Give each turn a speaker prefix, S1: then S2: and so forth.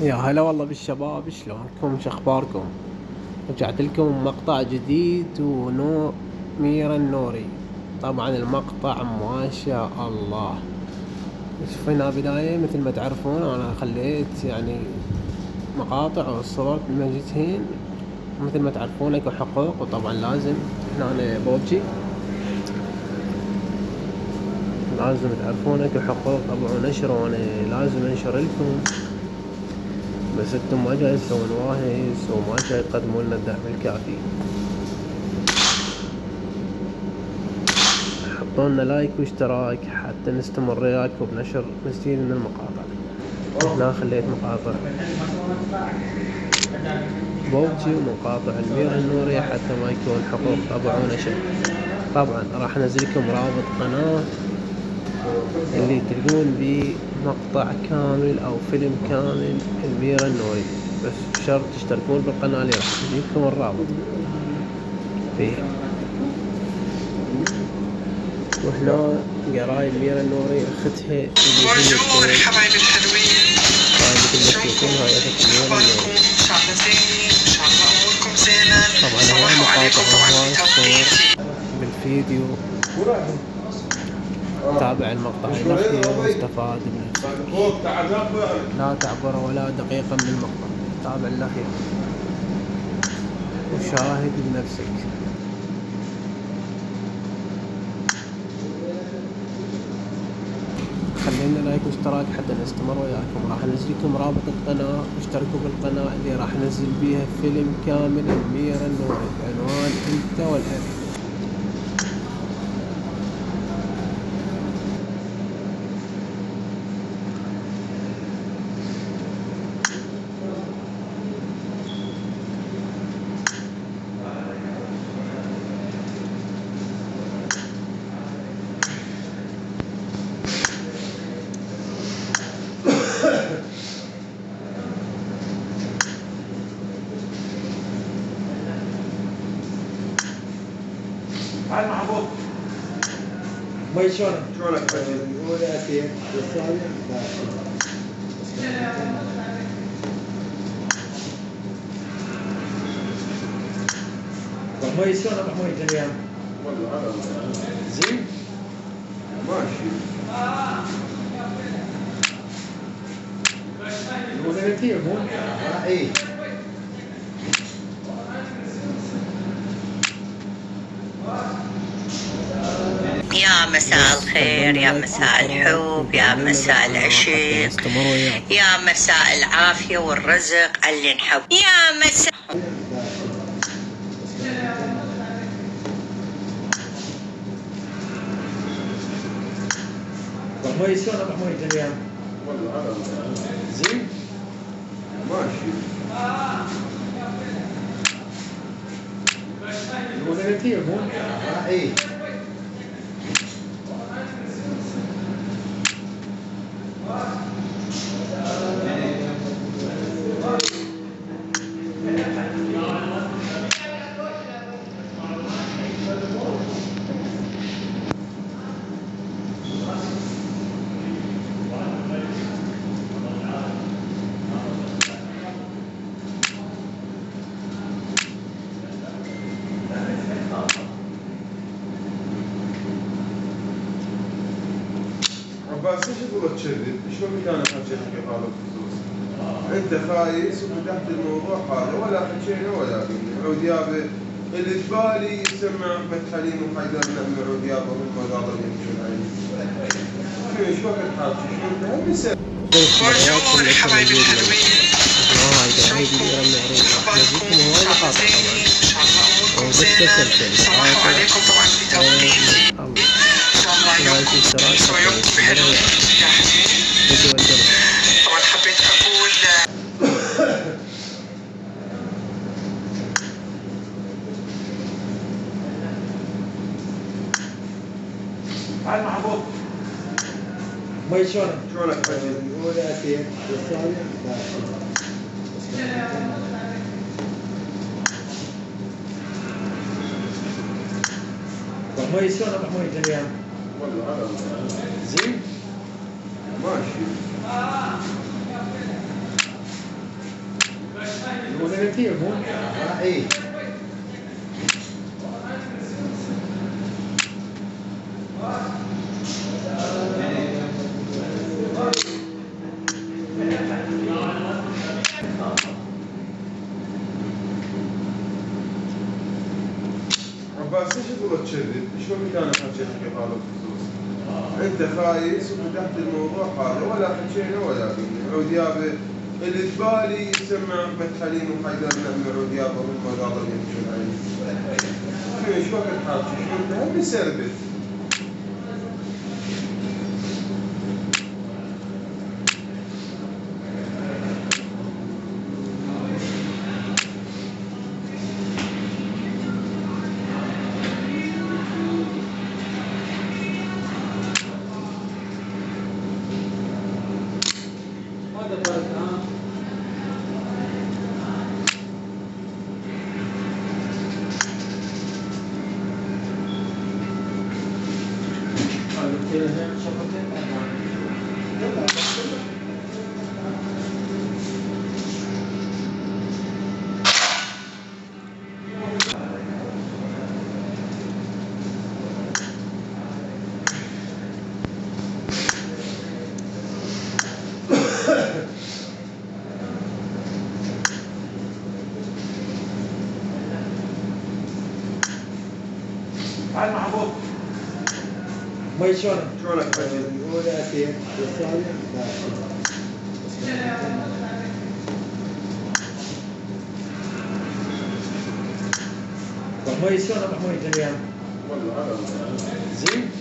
S1: يا هلا والله بالشباب، شلونكم؟ شخباركم؟ رجعت لكم مقطع جديد ونوع ميرا النوري. طبعا المقطع ما شاء الله. شفنا بداية مثل ما تعرفون، انا خليت يعني مقاطع وصور المجتهين مثل ما تعرفون اكو حقوق، وطبعا لازم هنا بوبجي لازم تعرفون اكو حقوق طبعا ونشر، وانا لازم انشر لكم، بس انتم ما جاي تسوون واهس وما جاي تقدموا لنا الدعم الكافي. حطوا لنا لايك واشتراك حتى نستمر وياكم بنشر مزيد من المقاطع. هنا خليت مقاطع بوبجي ومقاطع الميرا النوري حتى ما يكون حقوق طبع ونشر. طبعا راح انزل لكم رابط قناة اللي تلقون بيه مقطع كامل او فيلم كامل الميرا النوري، بس بشرط تشتركون بالقناة اللي راح تجيكم الرابط فيه. وهنا قرايب ميرا النوري اختها اللي
S2: بونجور حبايبي الحلوين، شلونكم؟ اخباركم؟ ان شاء الله زين، ان شاء الله اموركم زينه. صباحو عليكم طبعا بتوقيتي
S1: بالفيديو. تابع المقطع الأخير واستفاد بنفسك، لا تعبر ولا دقيقة من المقطع. تابع الأخير وشاهد بنفسك. خلينا لايك واشتراك حتى نستمر وياكم. راح انزل لكم رابط القناة، اشتركوا بالقناة اللي راح انزل بيها فيلم كامل الميرا النوري بعنوان انت والأبي.
S3: تعال مع ابوك. مي شلونك؟ شلونك حجي؟ ولا اتيت بالصالح؟ لا. مي شلونك ابو مي الايام؟ والله على زين؟ ماشي. ولا اتيت مو؟ اي.
S2: يا مساء الخير، يا مساء الحب، يا مساء العشق، يا مساء العافية والرزق اللي نحب، يا مساء.
S3: مي شلونك ابو مي الايام؟ والله على زين؟ ماشي. ولا اتيت مو؟ اي.
S4: عباس ليش تقول تشذب؟ شلون كان حكيتك بهذا الخصوص؟ انت خايس وفتحت الموضوع هذا ولا حكينا ولا قلنا عود يابا اللي ببالي يسمع احمد حليم وحيدر نعمل عود يابا مثل ما قالوا يمشون عليه. شو وقت حاكي شو انت؟
S2: بونجور حبايبي الحلوين، شلونكم؟ اخباركم؟ ان شاء الله زين، ان شاء الله اموركم زينه. صباحو عليكم طبعا بتوقيتي. ان شاء الله يومكم كويس ويومكم حلو يا حبيبي. طبعا حبيت اقول
S3: تعال مع ابوك. مي شلونك؟
S4: شلونك حجي؟
S3: ولا اتيت بالصالح؟ مي شلونك ابو مي الايام؟
S4: والله على
S3: زين؟
S4: ماشي.
S3: تليفون اي
S4: عباس ليش تبغى تشرد؟ ايش وقت انا حكيت لك بهذا الخصوص؟ انت خايس وفتحت الموضوع هذا ولا حكينا ولا قلنا، عود يابا اللي ببالي يسمع احمد حليم وحيدر نعمل عود يابا هم قاعدين يمشون عليه. شنو ايش وقت حاكي؟ شنو انت هم سربت.
S3: تعال محبوب مي شلونك؟
S4: شلونك حجي؟
S3: ولا اسير مي شلونك محمود اليوم؟
S4: والله هذا
S3: زين؟